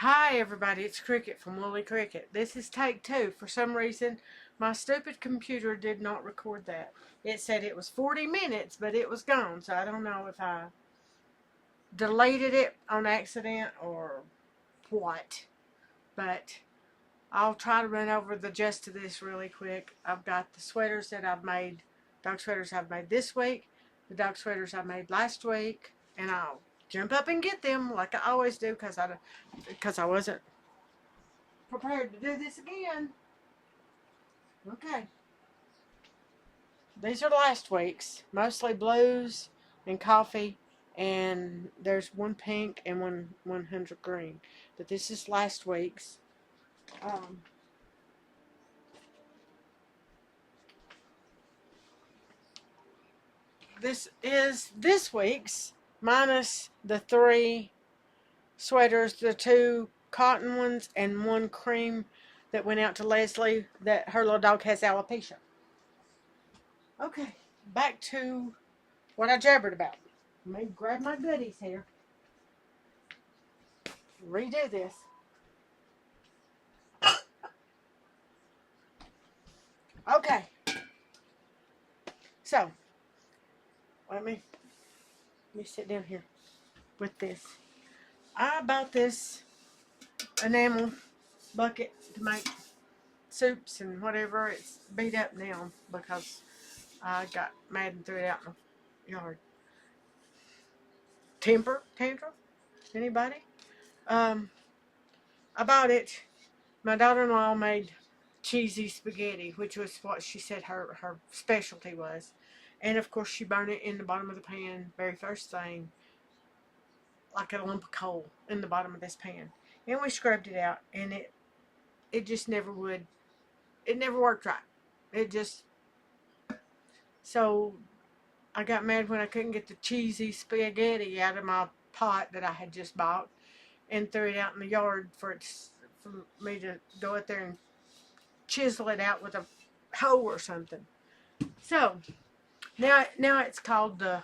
Hi everybody, it's Cricket from Woolly Cricket. This is take two. For some reason, my stupid computer did not record that. It said it was 40 minutes, but it was gone, so I don't know if I deleted it on accident or what. But I'll try to run over the gist of this really quick. I've got the sweaters that I've made, dog sweaters I've made this week, the dog sweaters I made last week, and I'll jump up and get them like I always do because I wasn't prepared to do this again. Okay. These are last week's. Mostly blues and coffee. And there's one pink and one 100 green. But this is last week's. Um, this is this week's minus the three sweaters, the two cotton ones and one cream that went out to Leslie that her little dog has alopecia. Okay, back to what I jabbered about. Let me grab my goodies here. Redo this. Okay. So, let me sit down here with this. I bought this enamel bucket to make soups and whatever. It's beat up now because I got mad and threw it out in the yard. Tantrum? Anybody? Um, I bought it. My daughter-in-law made cheesy spaghetti, which was what she said her specialty was. And of course she burned it in the bottom of the pan, very first thing, like a lump of coal in the bottom of this pan. And we scrubbed it out, and it just never would. It never worked right. It just so I got mad when I couldn't get the cheesy spaghetti out of my pot that I had just bought, and threw it out in the yard for me to go out there and chisel it out with a hoe or something. So now it's called the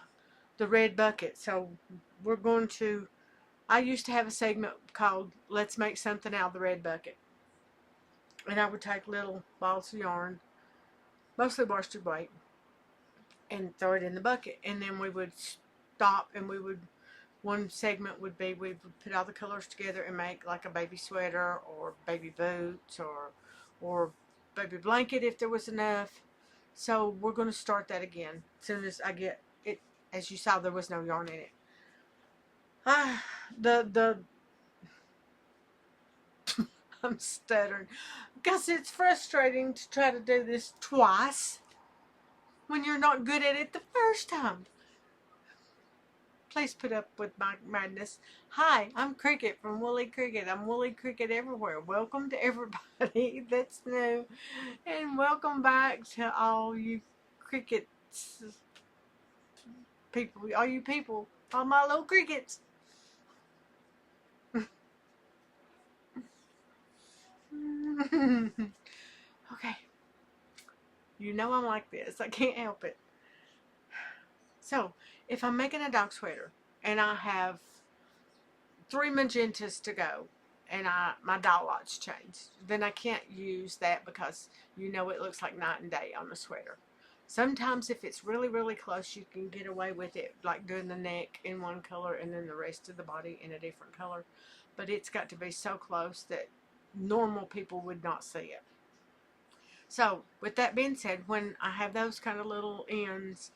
red bucket. So we're going to. I used to have a segment called "Let's Make Something Out of the Red Bucket," and I would take little balls of yarn, mostly worsted weight, and throw it in the bucket, and then we would stop, and we would. One segment would be we would put all the colors together and make like a baby sweater or baby boots or baby blanket if there was enough. So we're going to start that again as soon as I get it. As you saw, there was no yarn in it. Ah, the I'm stuttering because it's frustrating to try to do this twice when you're not good at it the first time. Please put up with my madness. Hi, I'm Cricket from Woolly Cricket. I'm Woolly Cricket everywhere. Welcome to everybody that's new, and welcome back to all you crickets people, all you people, all my little crickets. Okay, you know I'm like this. I can't help it. So, if I'm making a dog sweater and I have three magentas to go and my dot lot's changed, then I can't use that because you know it looks like night and day on the sweater. Sometimes if it's really, really close, you can get away with it, like doing the neck in one color and then the rest of the body in a different color. But it's got to be so close that normal people would not see it. So, with that being said, when I have those kind of little ends,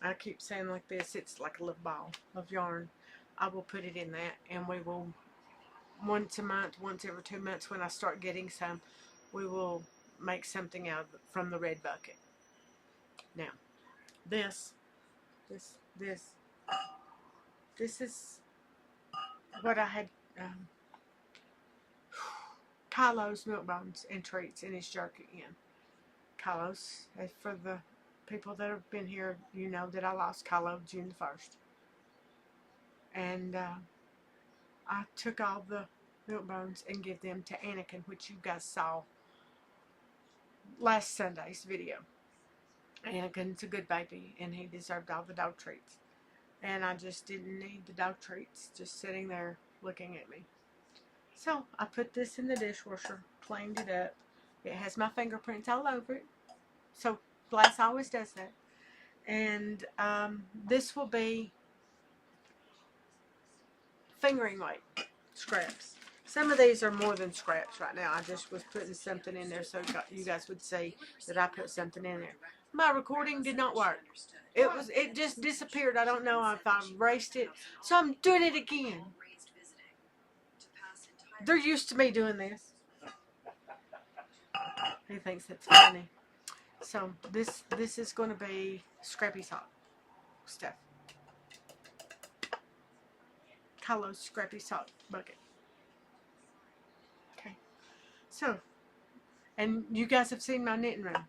I keep saying like this, it's like a little ball of yarn. I will put it in that, and we will once a month, once every 2 months, when I start getting some, we will make something out of from the red bucket. Now, this, this, this, this is what I had. Kylo's milk bones and treats in his jerky in. Kylo's, for the people that have been here, you know that I lost Kylo June the 1st. And I took all the milk bones and give them to Anakin, which you guys saw last Sunday's video. Anakin's a good baby, and he deserved all the dog treats. And I just didn't need the dog treats just sitting there looking at me. So I put this in the dishwasher, cleaned it up. It has my fingerprints all over it. So glass always does that. And this will be fingering weight scraps. Some of these are more than scraps right now. I just was putting something in there so you guys would see that I put something in there. My recording did not work. It just disappeared. I don't know if I erased it. So I'm doing it again. They're used to me doing this. He thinks that's funny. So this is going to be scrappy sock stuff. Kylo's scrappy sock bucket. Okay. So, and you guys have seen my knitting room.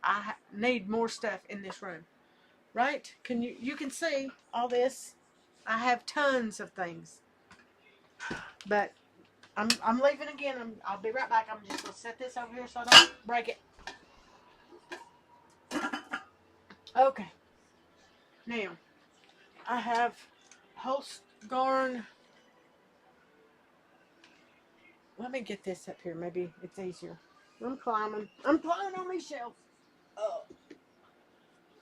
I need more stuff in this room, right? You can see all this. I have tons of things, but I'm leaving again. I'll be right back. I'm just gonna set this over here so I don't break it. Okay. Now I have Holst Garn. Let me get this up here. Maybe it's easier. I'm climbing on my shelf. Oh.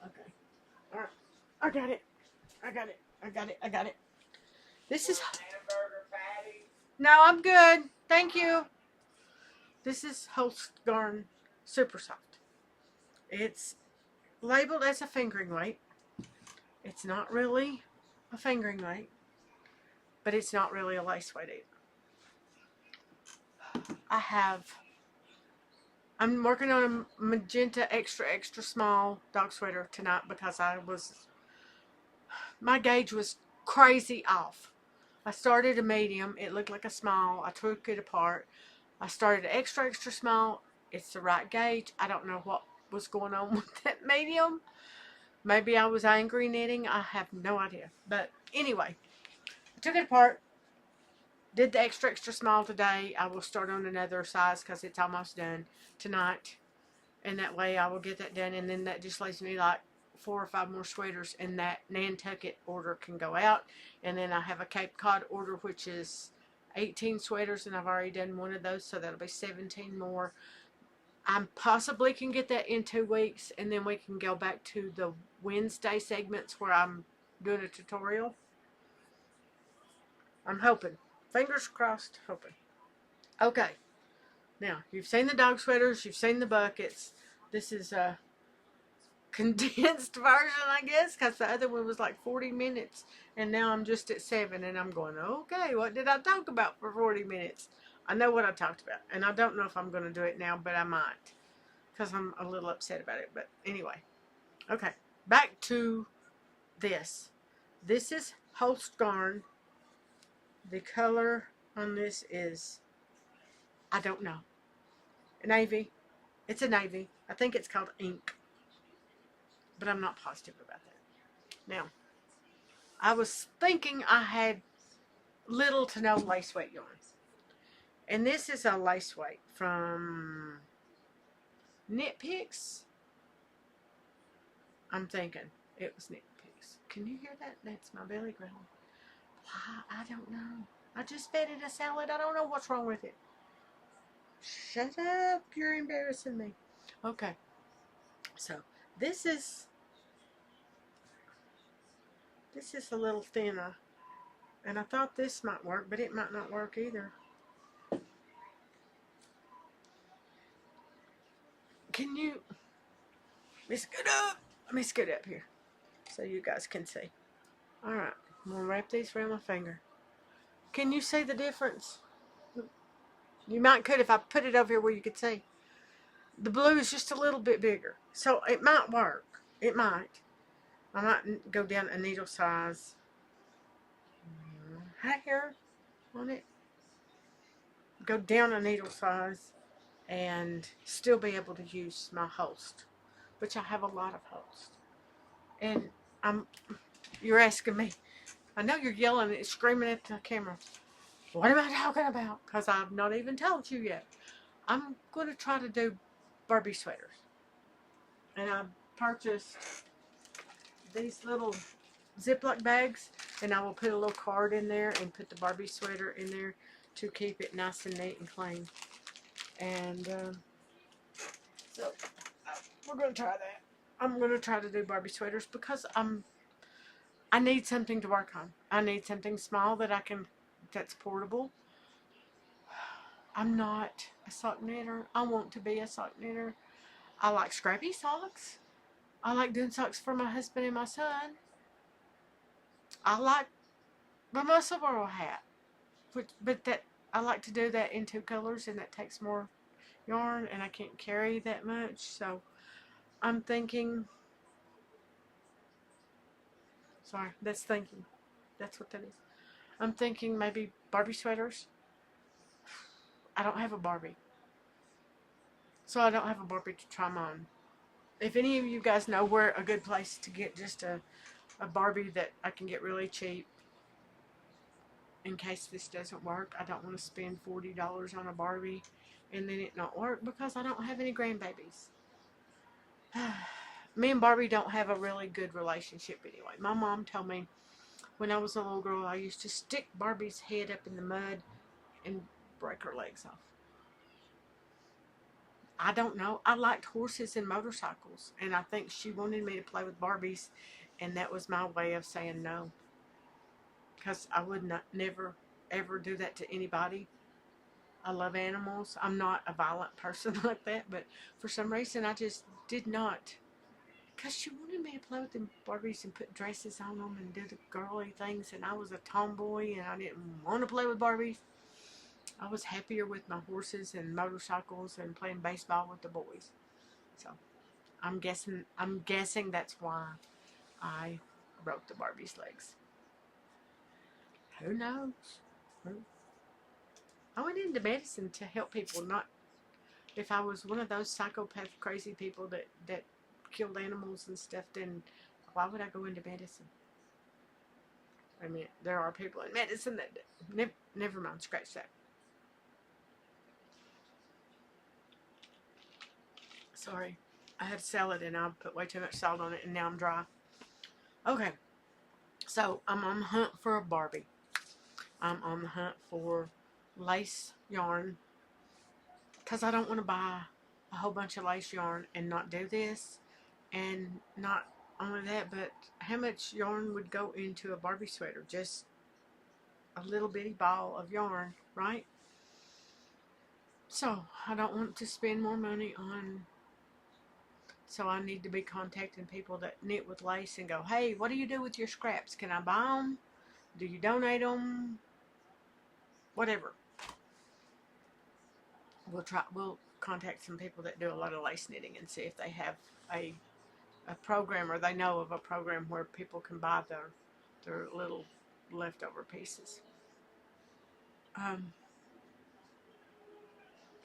Okay. All right. I got it. I got it. This is... No, I'm good. Thank you. This is Holst Garn Super Soft. It's labeled as a fingering weight. It's not really a fingering weight, but it's not really a lace weight either. I'm working on a magenta extra small dog sweater tonight because my gauge was crazy off. I started a medium. It looked like a small. I took it apart. I started extra small. It's the right gauge. I don't know what was going on with that medium. Maybe I was angry knitting. I have no idea. But anyway, I took it apart. Did the extra small today. I will start on another size because it's almost done tonight. And that way I will get that done. And then that just leaves me like 4 or 5 more sweaters. And that Nantucket order can go out. And then I have a Cape Cod order, which is 18 sweaters. And I've already done one of those. So that'll be 17 more. I possibly can get that in 2 weeks. And then we can go back to the Wednesday segments where I'm doing a tutorial. I'm hoping. Fingers crossed, hoping. Okay. Now, you've seen the dog sweaters. You've seen the buckets. This is a condensed version, I guess, because the other one was like 40 minutes. And now I'm just at 7. And I'm going, okay, what did I talk about for 40 minutes? I know what I talked about. And I don't know if I'm going to do it now, but I might. Because I'm a little upset about it. But anyway. Okay. Back to this. This is Holst Garn. The color on this is, I don't know, navy. It's a navy. I think it's called ink, but I'm not positive about that. Now, I was thinking I had little to no lace weight yarn, and this is a lace weight from Knit Picks. I'm thinking it was Knit Picks. Can you hear that? That's my belly growling. I don't know. I just fed it a salad. I don't know what's wrong with it. Shut up. You're embarrassing me. Okay. So, this is a little thinner. And I thought this might work, but it might not work either. Can you... Let me scoot up. Let me scoot up here so you guys can see. Alright. I'm going to wrap these around my finger. Can you see the difference? You might could if I put it over here where you could see. The blue is just a little bit bigger. So it might work. It might. I might go down a needle size right here on it. Go down a needle size and still be able to use my Holst, which I have a lot of Holst. And you're asking me, I know you're yelling and screaming at the camera. What am I talking about? Because I've not even told you yet. I'm going to try to do Barbie sweaters. And I purchased these little Ziploc bags, and I will put a little card in there and put the Barbie sweater in there to keep it nice and neat and clean. And so we're going to try that. I'm going to try to do Barbie sweaters because I need something to work on. I need something small that's portable. I'm not a sock knitter. I want to be a sock knitter. I like scrappy socks. I like doing socks for my husband and my son. I like my muscle burl hat, but that I like to do that in 2 colors, and that takes more yarn, and I can't carry that much. So I'm thinking. Sorry, that's thinking. That's what that is. I'm thinking maybe Barbie sweaters. I don't have a Barbie, so I don't have a Barbie to try 'em on. If any of you guys know where a good place to get just a Barbie that I can get really cheap, in case this doesn't work, I don't want to spend $40 on a Barbie and then it not work because I don't have any grandbabies. Me and Barbie don't have a really good relationship anyway. My mom told me when I was a little girl I used to stick Barbie's head up in the mud and break her legs off. I don't know. I liked horses and motorcycles, and I think she wanted me to play with Barbies, and that was my way of saying no. Because I would not, never, ever do that to anybody. I love animals. I'm not a violent person like that, but for some reason I just did not. Because she wanted me to play with the Barbies and put dresses on them and do the girly things, and I was a tomboy and I didn't want to play with Barbies. I was happier with my horses and motorcycles and playing baseball with the boys. So I'm guessing that's why I broke the Barbie's legs. Who knows? I went into medicine to help people, not if I was one of those psychopath crazy people that killed animals and stuff, then why would I go into medicine? I mean, there are people in medicine that never mind, scratch that. Sorry, I had salad and I put way too much salt on it and now I'm dry. Okay, so I'm on the hunt for a Barbie. I'm on the hunt for lace yarn because I don't want to buy a whole bunch of lace yarn and not do this. And not only that, but how much yarn would go into a Barbie sweater? Just a little bitty ball of yarn, right? So I don't want to spend more money on. So I need to be contacting people that knit with lace and go, hey, what do you do with your scraps? Can I buy them? Do you donate them? Whatever. We'll contact some people that do a lot of lace knitting and see if they have a program, or they know of a program where people can buy their little leftover pieces. I'm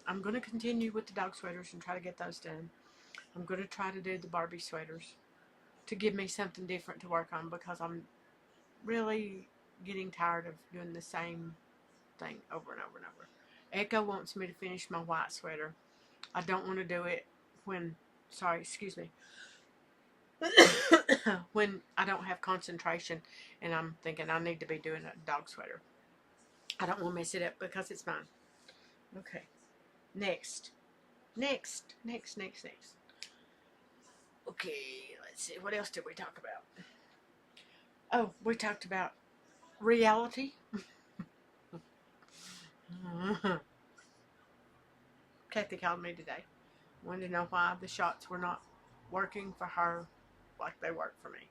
going to continue with the dog sweaters and try to get those done. I'm going to try to do the Barbie sweaters to give me something different to work on, because I'm really getting tired of doing the same thing over and over and over. Echo wants me to finish my white sweater. I don't want to do it when, sorry, excuse me, when I don't have concentration and I'm thinking I need to be doing a dog sweater. I don't want to mess it up because it's mine. Okay. Next. Okay, let's see. What else did we talk about? Oh, we talked about reality. Kathy called me today. Wanted to know why the shots were not working for her like they work for me.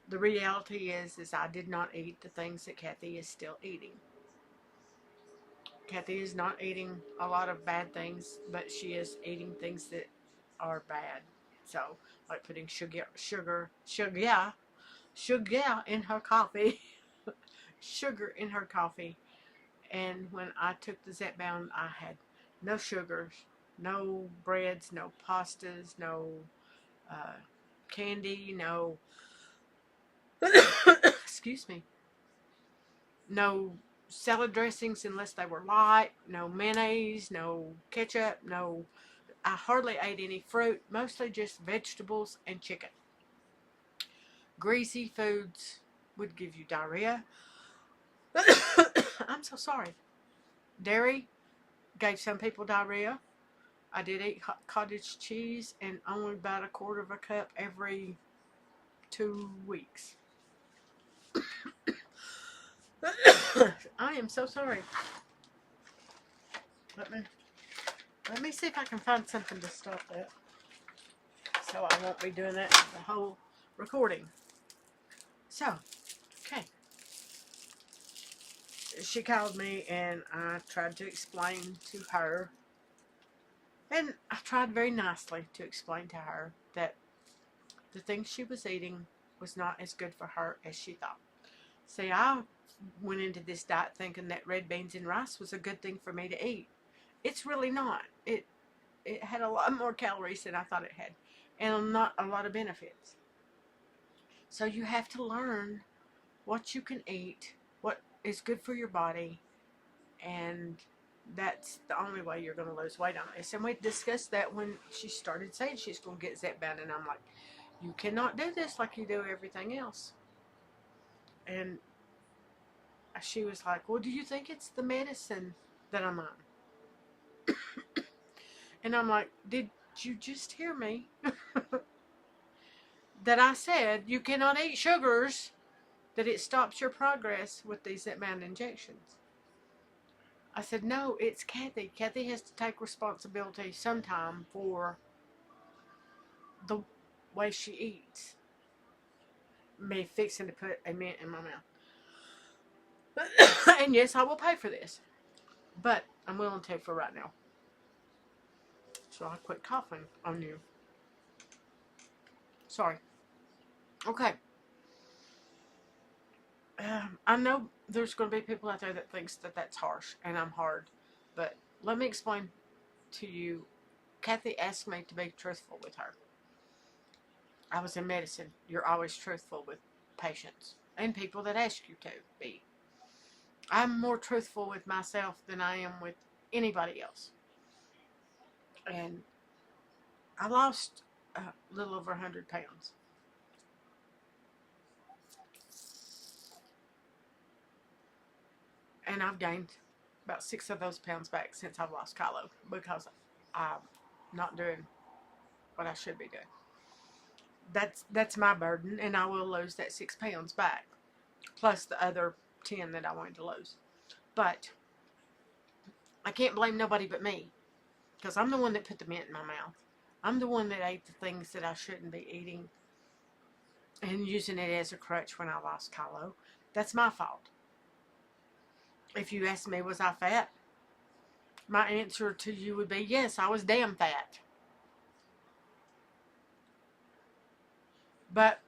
The reality is I did not eat the things that Kathy is still eating. Kathy is not eating a lot of bad things, but she is eating things that are bad. So, like putting sugar in her coffee. Sugar in her coffee. And when I took the Zepbound, I had no sugars, no breads, no pastas, no candy, no excuse me, no salad dressings unless they were light, no mayonnaise, no ketchup, no. I hardly ate any fruit, mostly just vegetables and chicken. Greasy foods would give you diarrhea. I'm so sorry. Dairy gave some people diarrhea. I did eat cottage cheese and only about a quarter of a cup every 2 weeks. I am so sorry. Let me see if I can find something to stop that, so I won't be doing that the whole recording. So, okay. She called me and I tried to explain to her, and I tried very nicely to explain to her that the things she was eating was not as good for her as she thought. See, I went into this diet thinking that red beans and rice was a good thing for me to eat. It's really not. It had a lot more calories than I thought it had, and not a lot of benefits. So you have to learn what you can eat, what is good for your body, and that's the only way you're going to lose weight on this. And we discussed that when she started saying she's going to get Zepbound, and I'm like, you cannot do this like you do everything else. And she was like, well, do you think it's the medicine that I'm on? And I'm like, did you just hear me? That I said you cannot eat sugars, that it stops your progress with these Zepbound injections. I said, no, it's Kathy. Kathy has to take responsibility sometime for the way she eats. Me fixing to put a mint in my mouth. And yes, I will pay for this. But I'm willing to for right now. So I'll quit coughing on you. Sorry. Okay. I know there's going to be people out there that thinks that that's harsh and I'm hard. But let me explain to you. Kathy asked me to be truthful with her. I was in medicine. You're always truthful with patients and people that ask you to be. I'm more truthful with myself than I am with anybody else. And I lost a little over 100 pounds. And I've gained about 6 of those pounds back since I've lost Kylo, because I'm not doing what I should be doing. That's my burden, and I will lose that 6 pounds back, plus the other 10 that I wanted to lose. But I can't blame nobody but me, because I'm the one that put the mint in my mouth. I'm the one that ate the things that I shouldn't be eating and using it as a crutch when I lost Kylo. That's my fault. If you ask me, was I fat? My answer to you would be, yes, I was damn fat. But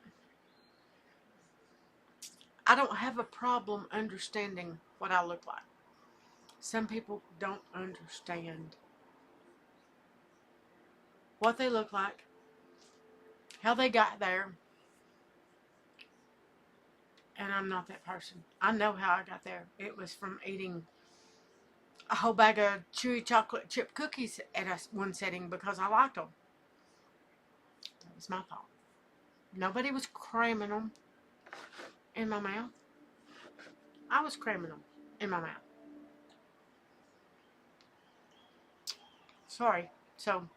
I don't have a problem understanding what I look like. Some people don't understand what they look like, how they got there, and I'm not that person. I know how I got there. It was from eating a whole bag of chewy chocolate chip cookies at one setting because I liked them. That was my fault. Nobody was cramming them in my mouth. I was cramming them in my mouth. Sorry. So,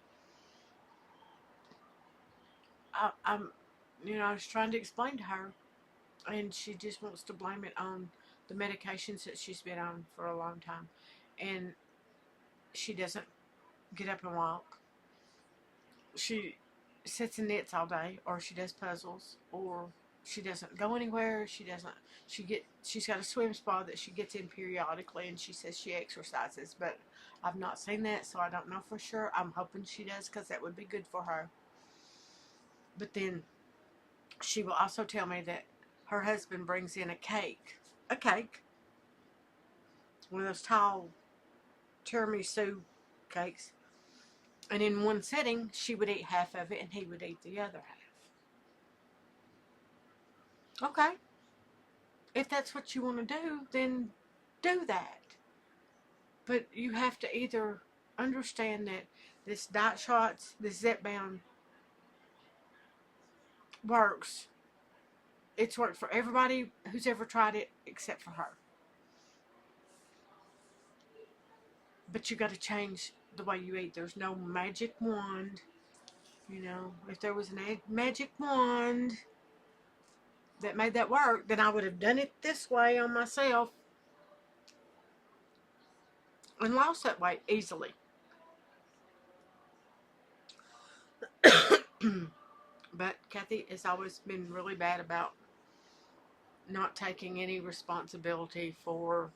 I was trying to explain to her, and she just wants to blame it on the medications that she's been on for a long time. And she doesn't get up and walk. She sits and knits all day, or she does puzzles, or she doesn't go anywhere. She's got a swim spa that she gets in periodically, and she says she exercises, but I've not seen that, so I don't know for sure. I'm hoping she does, because that would be good for her. But then she will also tell me that her husband brings in a cake, one of those tall tiramisu cakes, and in one sitting she would eat half of it and he would eat the other half. Okay, if that's what you want to do, then do that. But you have to either understand that this diet shots, this Zepbound works It's worked for everybody who's ever tried it except for her. But you got to change the way you eat. There's no magic wand. You know, if there was a magic wand that made that work, then I would have done it this way on myself and lost that weight easily. But Kathy has always been really bad about not taking any responsibility for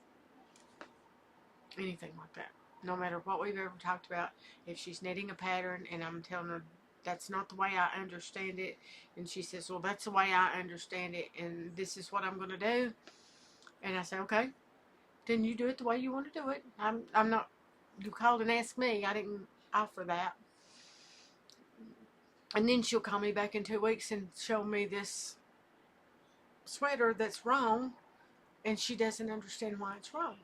anything like that. No matter what we've ever talked about, if she's knitting a pattern and I'm telling her that's not the way I understand it, and she says, well, that's the way I understand it, and this is what I'm going to do, and I say, okay, then you do it the way you want to do it. I'm not, you called and asked me, I didn't offer that. And then she'll call me back in 2 weeks and show me this sweater that's wrong, and she doesn't understand why it's wrong.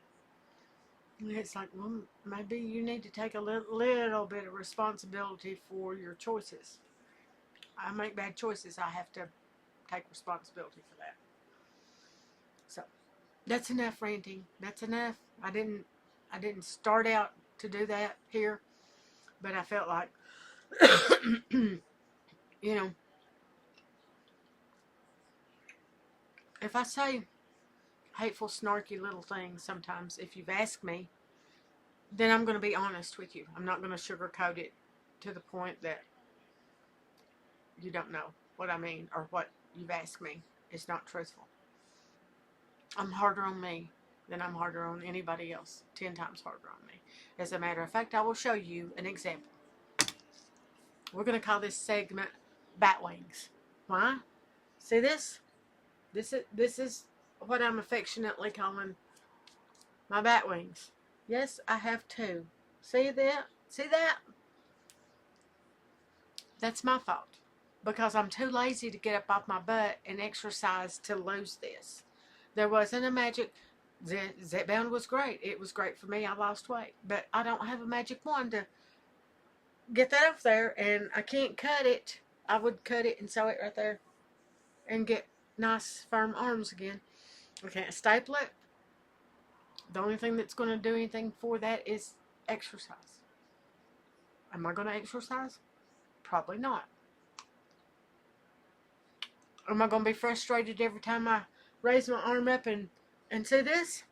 And it's like, well, maybe you need to take a little bit of responsibility for your choices. I make bad choices. I have to take responsibility for that. So that's enough ranting. That's enough. I didn't start out to do that here, but I felt like, you know, if I say hateful, snarky little things sometimes, if you've asked me, then I'm going to be honest with you. I'm not going to sugarcoat it to the point that you don't know what I mean or what you've asked me is not truthful. I'm harder on me than I'm harder on anybody else. 10 times harder on me. As a matter of fact, I will show you an example. We're going to call this segment Bat Wings. Why? See this? This is what I'm affectionately calling my bat wings. Yes, I have 2. See that? See that? That's my fault. Because I'm too lazy to get up off my butt and exercise to lose this. There wasn't a magic. Zipbound was great. It was great for me. I lost weight. But I don't have a magic wand to get that off there. And I can't cut it. I would cut it and sew it right there. And get nice firm arms again. I can't staple it. The only thing that's going to do anything for that is exercise. Am I going to exercise? Probably not. Am I going to be frustrated every time I raise my arm up and see this?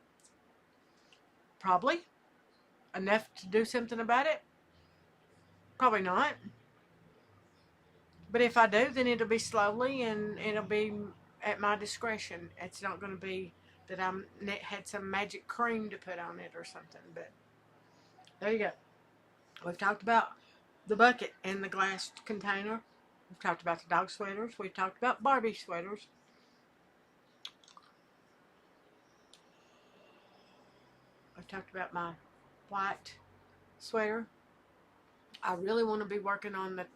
Probably. Enough to do something about it? Probably not. But if I do, then it'll be slowly and it'll be at my discretion. It's not going to be that I had some magic cream to put on it or something. But there you go. We've talked about the bucket and the glass container. We've talked about the dog sweaters. We've talked about Barbie sweaters. I've talked about my white sweater. I really want to be working on the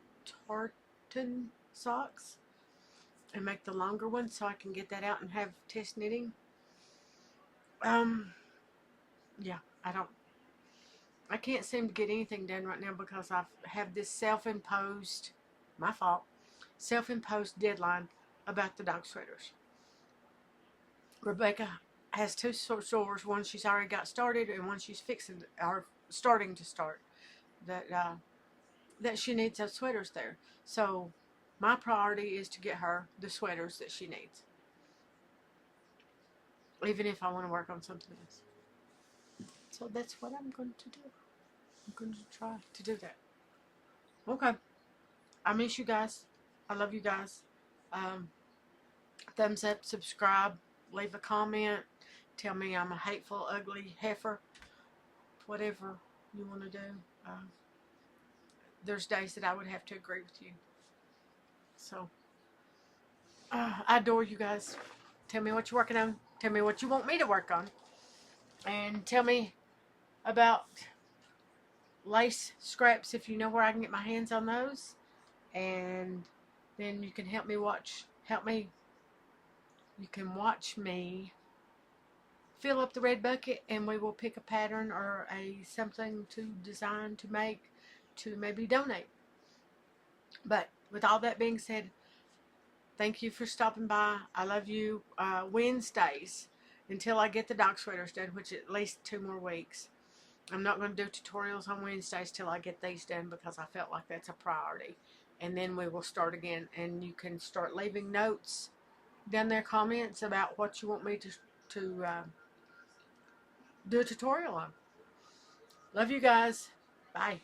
tartan socks and make the longer ones so I can get that out and have test knitting. Yeah, I can't seem to get anything done right now because I have this self-imposed, my fault, self-imposed deadline about the dog sweaters. Rebecca has 2 stores. One she's already got started and one she's fixing or starting to start. That she needs those sweaters there. So my priority is to get her the sweaters that she needs. Even if I want to work on something else. So that's what I'm going to do. I'm going to try to do that. Okay. I miss you guys. I love you guys. Thumbs up, subscribe, leave a comment. Tell me I'm a hateful, ugly heifer. Whatever you want to do. There's days that I would have to agree with you. So, I adore you guys. Tell me what you're working on. Tell me what you want me to work on. And tell me about lace scraps if you know where I can get my hands on those. And then you can you can watch me fill up the red bucket and we will pick a pattern or something to design, to make, to maybe donate. But with all that being said, Thank you for stopping by. I love you. Wednesdays, until I get the dog sweaters done, which is at least 2 more weeks. I'm not going to do tutorials on Wednesdays till I get these done because I felt like that's a priority. And then we will start again. And you can start leaving notes down there, comments about what you want me to do a tutorial on. Love you guys. Bye.